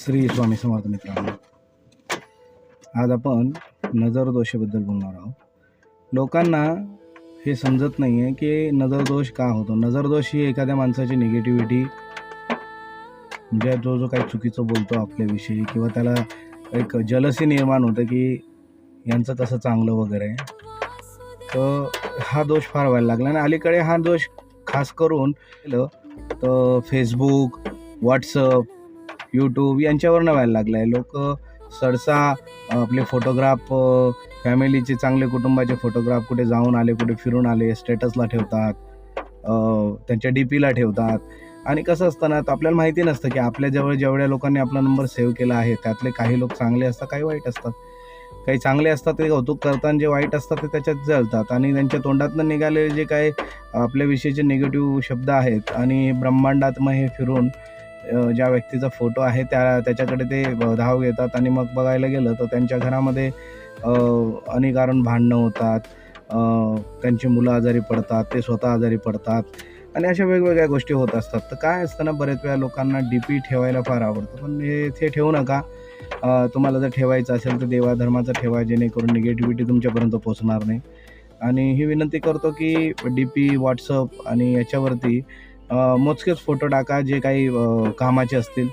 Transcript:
श्री स्वामी समर्थ मित्रांनो, आज आपण नजरदोषाबद्दल बोलणार आहोत. लोकांना हे समजत नाही आहे की नजरदोष का होतो. नजरदोष ही एखाद्या माणसाची निगेटिव्हिटी, म्हणजे जो काही चुकीचं बोलतो आपल्याविषयी, किंवा त्याला एक जलसी निर्माण होतं की यांचं कसं चांगलं वगैरे. तर हा दोष फार व्हायला लागला. आणि अलीकडे हा दोष खास करून तर फेसबुक, व्हॉट्सअप, यूट्यूब यांच्यावरनं व्हायला लागला आहे. लोक सहसा आपले फोटोग्राफ, फॅमिलीचे चांगले कुटुंबाचे फोटोग्राफ, कुठे जाऊन आले, कुठे फिरून आले, स्टेटसला ठेवतात, त्यांच्या डी पीला ठेवतात. आणि कसं असतं ना, तर आपल्याला माहिती नसतं की आपल्याजवळ जेवढ्या लोकांनी आपला नंबर सेव्ह केला आहे त्यातले काही लोक चांगले असतात, काही वाईट असतात. काही चांगले असतात ते कौतुक करतात, जे वाईट असतात ते त्याच्यात जळतात. आणि त्यांच्या तोंडातनं निघालेले जे काही आपल्याविषयीचे निगेटिव्ह शब्द आहेत, आणि ब्रह्मांडात मग हे फिरून ज्या व्यक्तीचा फोटो आहे त्याच्याकडे ते धाव घेतात. आणि मग बघायला गेलं तर त्यांच्या घरामध्ये अनिकारण भांडणं होतात, त्यांची मुलं आजारी पडतात, ते स्वतः आजारी पडतात, आणि अशा वेगवेगळ्या गोष्टी होत असतात. तर काय असतं ना, बरेच वेळा लोकांना डी पी ठेवायला फार आवडतं, पण ते ठेवू नका. तुम्हाला जर ठेवायचं असेल तर देवाधर्माचं ठेवा, जेणेकरून निगेटिव्हिटी तुमच्यापर्यंत पोचणार नाही. आणि ही विनंती करतो की डी पी, व्हॉट्सअप आणि याच्यावरती मोजकेच फोटो टाका जे काही कामाचे असतील.